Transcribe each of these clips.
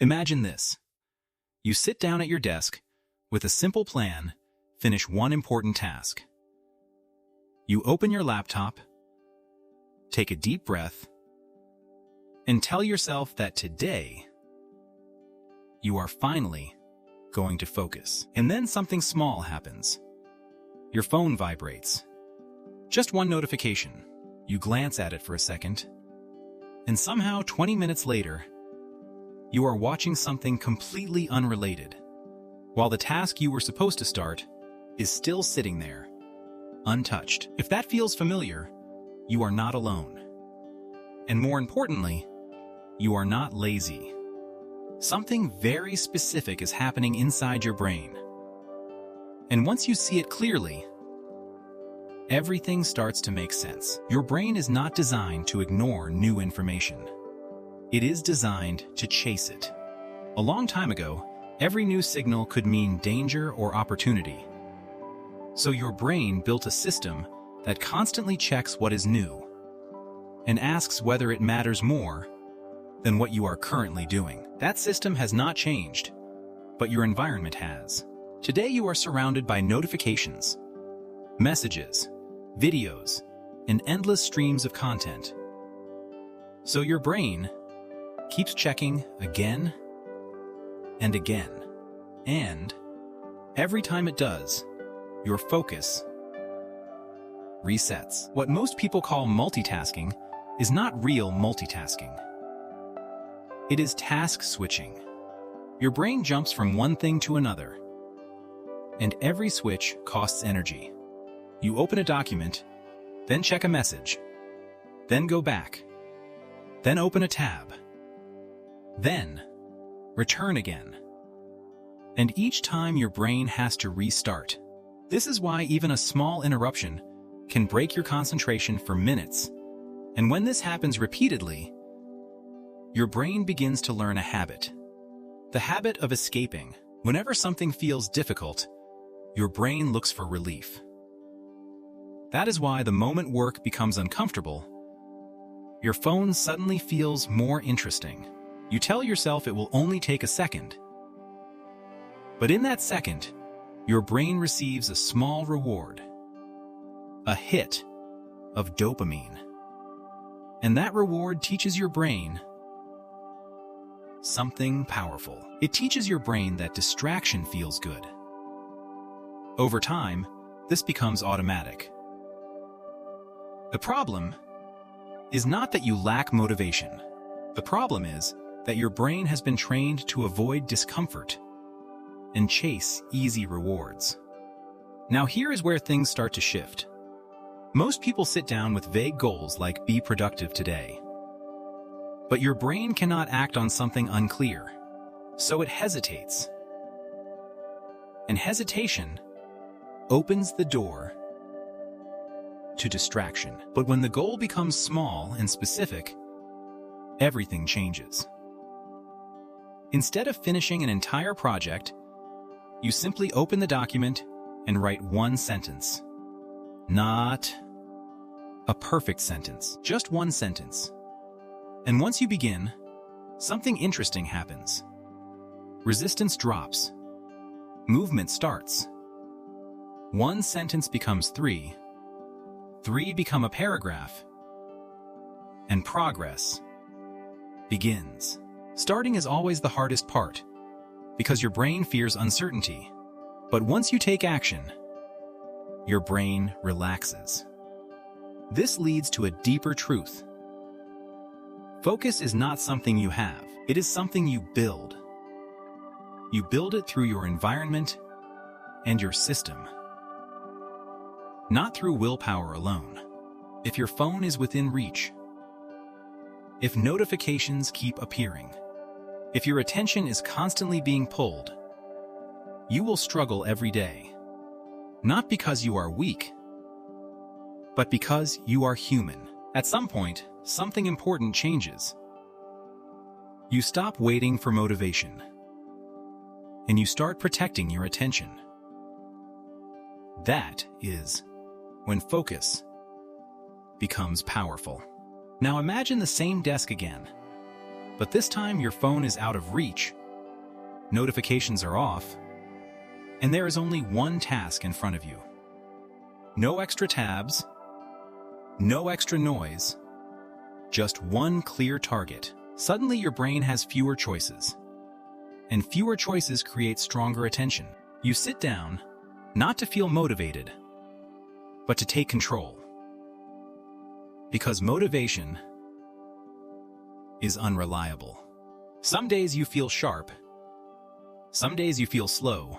Imagine this. You sit down at your desk with a simple plan, finish one important task. You open your laptop, take a deep breath, and tell yourself that today you are finally going to focus. And then something small happens. Your phone vibrates. Just one notification. You glance at it for a second, and somehow 20 minutes later, you are watching something completely unrelated, while the task you were supposed to start is still sitting there, untouched. If that feels familiar, you are not alone. And more importantly, you are not lazy. Something very specific is happening inside your brain. And once you see it clearly, everything starts to make sense. Your brain is not designed to ignore new information. It is designed to chase it. A long time ago, every new signal could mean danger or opportunity. So your brain built a system that constantly checks what is new and asks whether it matters more than what you are currently doing. That system has not changed, but your environment has. Today you are surrounded by notifications, messages, videos, and endless streams of content. So your brain keeps checking again and again. And every time it does, your focus resets. What most people call multitasking is not real multitasking. It is task switching. Your brain jumps from one thing to another, and every switch costs energy. You open a document, then check a message, then go back, then open a tab, then return again. And each time your brain has to restart. This is why even a small interruption can break your concentration for minutes. And when this happens repeatedly, your brain begins to learn a habit. The habit of escaping. Whenever something feels difficult, your brain looks for relief. That is why the moment work becomes uncomfortable, your phone suddenly feels more interesting. You tell yourself it will only take a second. But in that second, your brain receives a small reward, a hit of dopamine. And that reward teaches your brain something powerful. It teaches your brain that distraction feels good. Over time, this becomes automatic. The problem is not that you lack motivation. The problem is that your brain has been trained to avoid discomfort and chase easy rewards. Now here is where things start to shift. Most people sit down with vague goals like be productive today. But your brain cannot act on something unclear, so it hesitates. And hesitation opens the door to distraction. But when the goal becomes small and specific, everything changes. Instead of finishing an entire project, you simply open the document and write one sentence. Not a perfect sentence, just one sentence. And once you begin, something interesting happens. Resistance drops. Movement starts. One sentence becomes three. Three become a paragraph. And progress begins. Starting is always the hardest part, because your brain fears uncertainty. But once you take action, your brain relaxes. This leads to a deeper truth. Focus is not something you have. It is something you build. You build it through your environment and your system, not through willpower alone. If your phone is within reach, if notifications keep appearing, if your attention is constantly being pulled, you will struggle every day. Not because you are weak, but because you are human. At some point, something important changes. You stop waiting for motivation, and you start protecting your attention. That is when focus becomes powerful. Now imagine the same desk again, But this time your phone is out of reach, notifications are off, and there is only one task in front of you. No extra tabs, no extra noise, just one clear target. Suddenly your brain has fewer choices, and fewer choices create stronger attention. You sit down, not to feel motivated, but to take control. Because motivation is unreliable. Some days you feel sharp, some days you feel slow,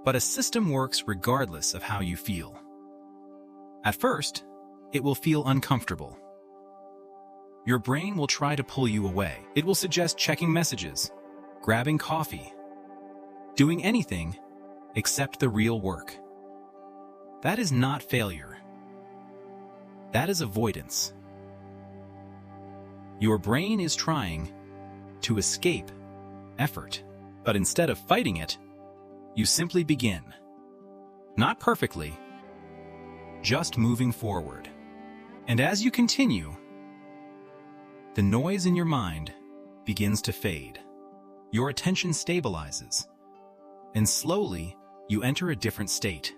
but a system works regardless of how you feel. At first, it will feel uncomfortable. Your brain will try to pull you away. It will suggest checking messages, grabbing coffee, doing anything except the real work. That is not failure. That is avoidance. Your brain is trying to escape effort, but instead of fighting it, you simply begin. Not perfectly, just moving forward. And as you continue, the noise in your mind begins to fade. Your attention stabilizes, and slowly you enter a different state.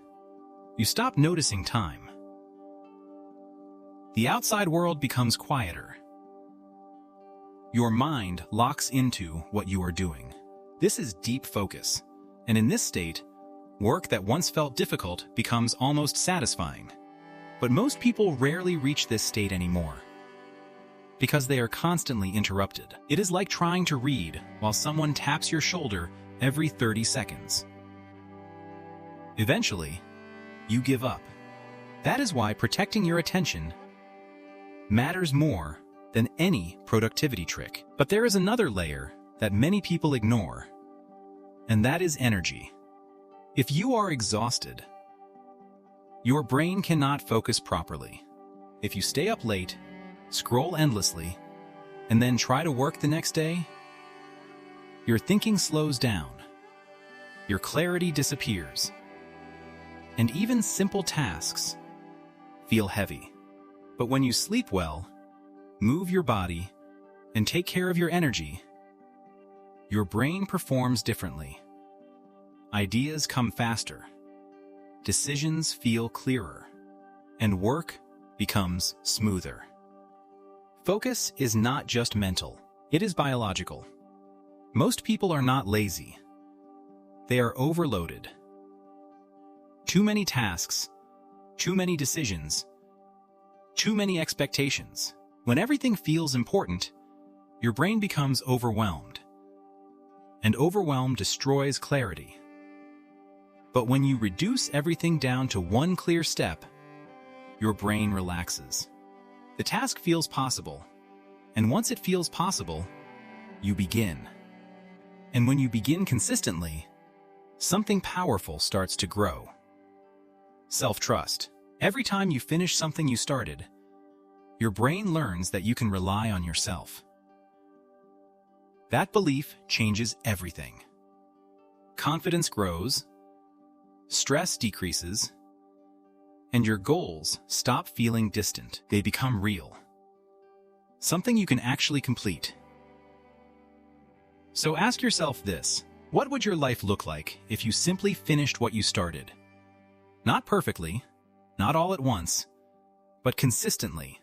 You stop noticing time. The outside world becomes quieter. Your mind locks into what you are doing. This is deep focus, and in this state, work that once felt difficult becomes almost satisfying. But most people rarely reach this state anymore, because they are constantly interrupted. It is like trying to read while someone taps your shoulder every 30 seconds. Eventually, you give up. That is why protecting your attention matters more than any productivity trick. But there is another layer that many people ignore, and that is energy. If you are exhausted, your brain cannot focus properly. If you stay up late, scroll endlessly, and then try to work the next day, your thinking slows down, your clarity disappears, and even simple tasks feel heavy. But when you sleep well, move your body, and take care of your energy, your brain performs differently. Ideas come faster, decisions feel clearer, and work becomes smoother. Focus is not just mental, it is biological. Most people are not lazy. They are overloaded. Too many tasks, too many decisions, too many expectations. When everything feels important, your brain becomes overwhelmed, and overwhelm destroys clarity. But when you reduce everything down to one clear step, your brain relaxes. The task feels possible, and once it feels possible, you begin. And when you begin consistently, something powerful starts to grow. Self-trust. Every time you finish something you started, your brain learns that you can rely on yourself. That belief changes everything. Confidence grows, stress decreases, and your goals stop feeling distant. They become real. Something you can actually complete. So ask yourself this: what would your life look like if you simply finished what you started? Not perfectly, not all at once, but consistently,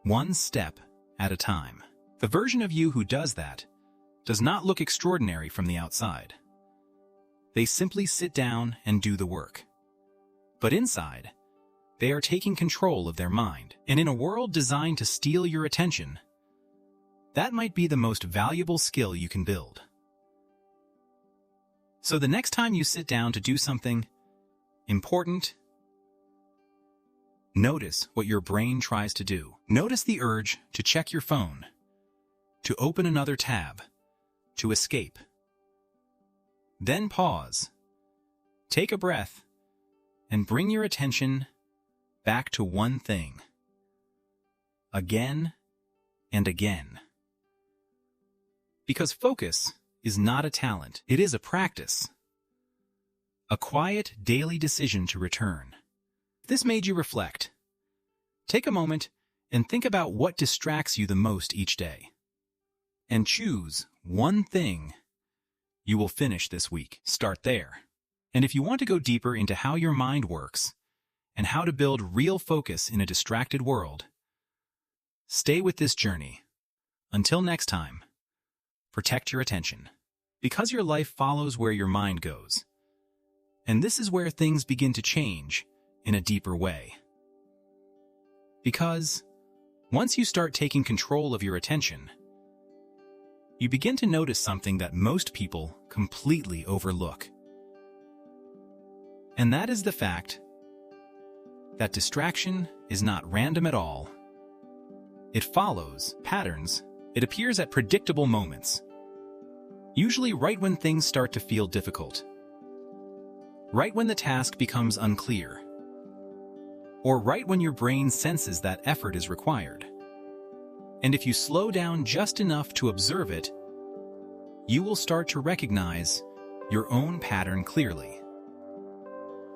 one step at a time. The version of you who does that does not look extraordinary from the outside. They simply sit down and do the work. But inside, they are taking control of their mind. And in a world designed to steal your attention, that might be the most valuable skill you can build. So the next time you sit down to do something important, notice what your brain tries to do. Notice the urge to check your phone, to open another tab, to escape. Then pause, take a breath, and bring your attention back to one thing. Again and again. Because focus is not a talent, it is a practice. A quiet, daily decision to return. If this made you reflect, take a moment and think about what distracts you the most each day. and choose one thing you will finish this week. Start there. And if you want to go deeper into how your mind works and how to build real focus in a distracted world, stay with this journey. Until next time, protect your attention, because your life follows where your mind goes. And this is where things begin to change in a deeper way. Because once you start taking control of your attention, you begin to notice something that most people completely overlook. And that is the fact that distraction is not random at all. It follows patterns. It appears at predictable moments, usually right when things start to feel difficult, right when the task becomes unclear, or right when your brain senses that effort is required. And if you slow down just enough to observe it, you will start to recognize your own pattern clearly.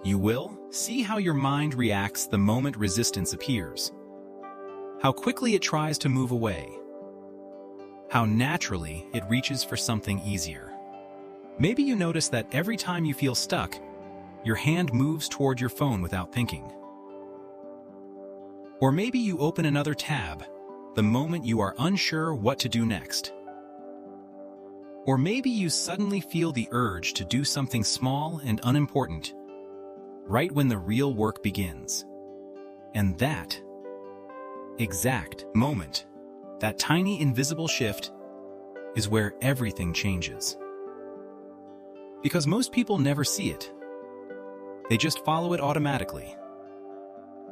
You will see how your mind reacts the moment resistance appears, how quickly it tries to move away, how naturally it reaches for something easier. Maybe you notice that every time you feel stuck, your hand moves toward your phone without thinking. Or maybe you open another tab the moment you are unsure what to do next. Or maybe you suddenly feel the urge to do something small and unimportant, right when the real work begins. And that exact moment, that tiny invisible shift, is where everything changes. Because most people never see it. They just follow it automatically.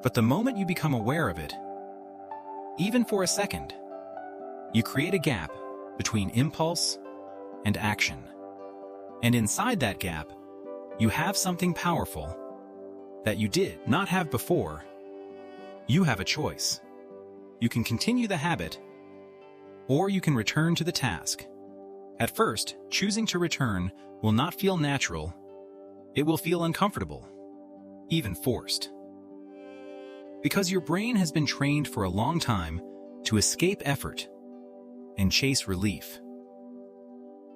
But the moment you become aware of it, even for a second, you create a gap between impulse and action. And inside that gap, you have something powerful that you did not have before. You have a choice. You can continue the habit, or you can return to the task. At first, choosing to return will not feel natural. It will feel uncomfortable, even forced. Because your brain has been trained for a long time to escape effort and chase relief.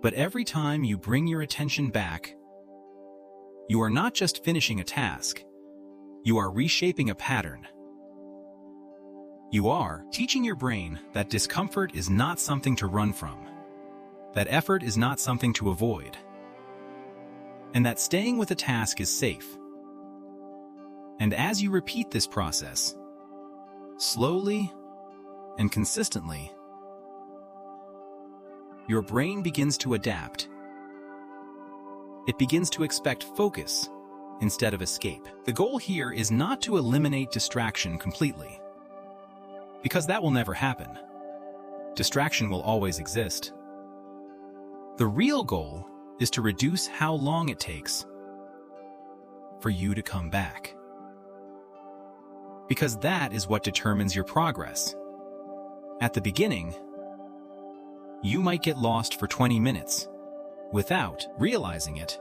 But every time you bring your attention back, you are not just finishing a task, you are reshaping a pattern. You are teaching your brain that discomfort is not something to run from, that effort is not something to avoid, and that staying with a task is safe. And as you repeat this process, slowly and consistently, your brain begins to adapt. It begins to expect focus instead of escape. The goal here is not to eliminate distraction completely, because that will never happen. Distraction will always exist. The real goal is to reduce how long it takes for you to come back. Because that is what determines your progress. At the beginning, you might get lost for 20 minutes without realizing it.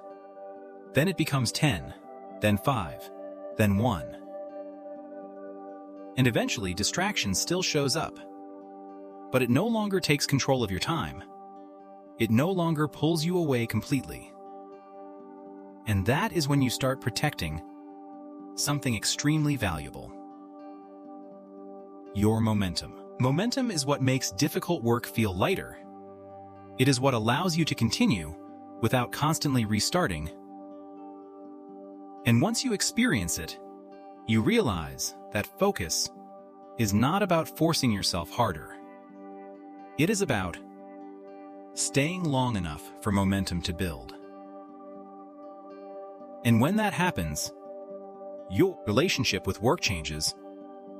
Then it becomes 10, then 5, then 1. And eventually distraction still shows up, but it no longer takes control of your time. It no longer pulls you away completely. And that is when you start protecting something extremely valuable. Your momentum. Momentum is what makes difficult work feel lighter. It is what allows you to continue without constantly restarting. And once you experience it, you realize that focus is not about forcing yourself harder. It is about staying long enough for momentum to build. And when that happens, your relationship with work changes.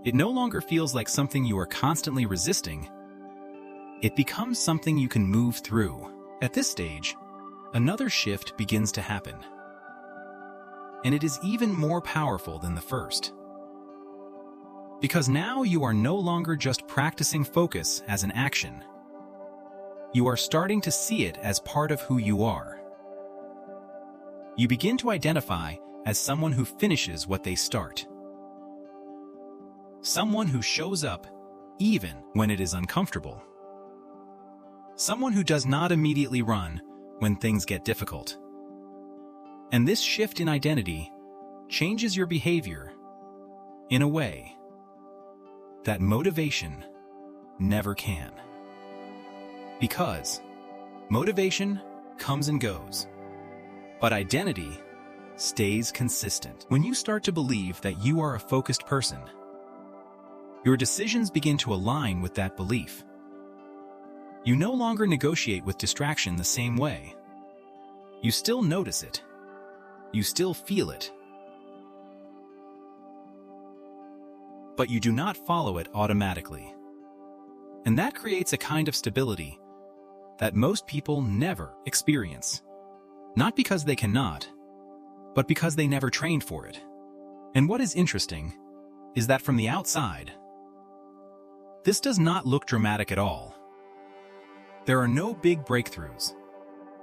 It no longer feels like something you are constantly resisting. It becomes something you can move through. At this stage, another shift begins to happen. And it is even more powerful than the first. Because now you are no longer just practicing focus as an action. You are starting to see it as part of who you are. You begin to identify as someone who finishes what they start. Someone who shows up even when it is uncomfortable. Someone who does not immediately run when things get difficult. And this shift in identity changes your behavior in a way that motivation never can. Because motivation comes and goes, but identity stays consistent. When you start to believe that you are a focused person, your decisions begin to align with that belief. You no longer negotiate with distraction the same way. You still notice it. You still feel it. But you do not follow it automatically. And that creates a kind of stability that most people never experience. Not because they cannot, but because they never trained for it. And what is interesting is that from the outside, this does not look dramatic at all. There are no big breakthroughs,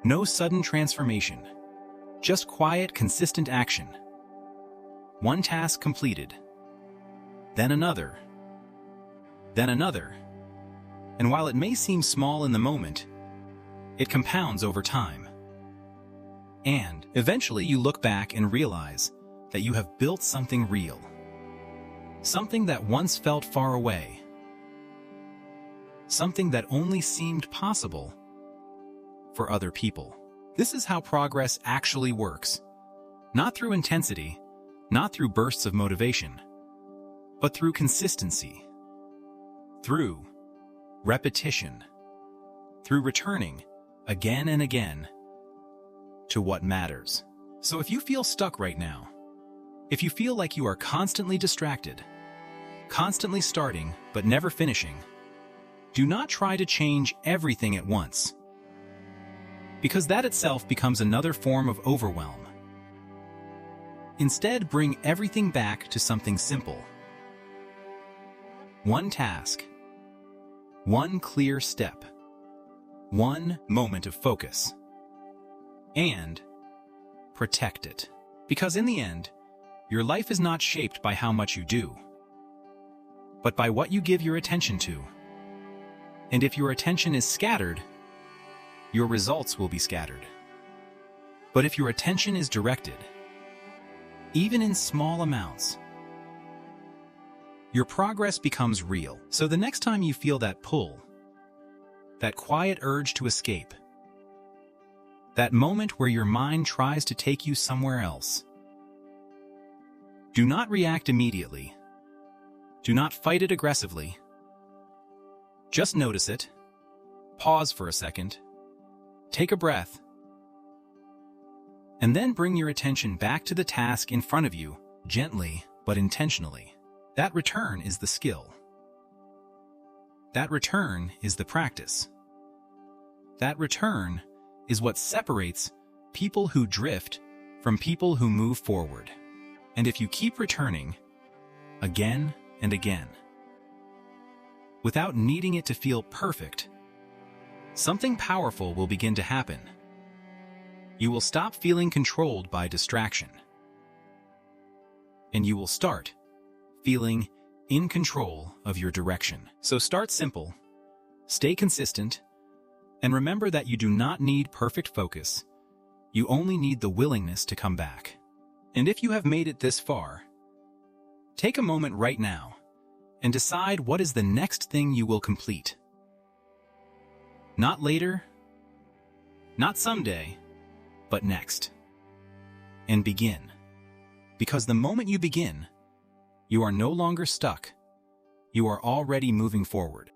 no sudden transformation, just quiet, consistent action. One task completed, then another, then another. And while it may seem small in the moment, it compounds over time. And eventually you look back and realize that you have built something real. Something that once felt far away. Something that only seemed possible for other people. This is how progress actually works. Not through intensity, not through bursts of motivation, but through consistency. Through repetition. Through returning again and again to what matters. So if you feel stuck right now, if you feel like you are constantly distracted, constantly starting but never finishing, do not try to change everything at once, because that itself becomes another form of overwhelm. Instead, bring everything back to something simple. One task, one clear step, one moment of focus, and protect it. Because in the end, your life is not shaped by how much you do, but by what you give your attention to. And if your attention is scattered, your results will be scattered. But if your attention is directed, even in small amounts, your progress becomes real. So the next time you feel that pull, that quiet urge to escape, that moment where your mind tries to take you somewhere else, do not react immediately. Do not fight it aggressively. Just notice it. Pause for a second. Take a breath. And then bring your attention back to the task in front of you, gently but intentionally. That return is the skill. That return is the practice. That return is what separates people who drift from people who move forward. And if you keep returning again and again, without needing it to feel perfect, something powerful will begin to happen. You will stop feeling controlled by distraction. And you will start feeling in control of your direction. So start simple, stay consistent, and remember that you do not need perfect focus. You only need the willingness to come back. And if you have made it this far, take a moment right now and decide what is the next thing you will complete. Not later, not someday, but next. And begin. Because the moment you begin, you are no longer stuck. You are already moving forward.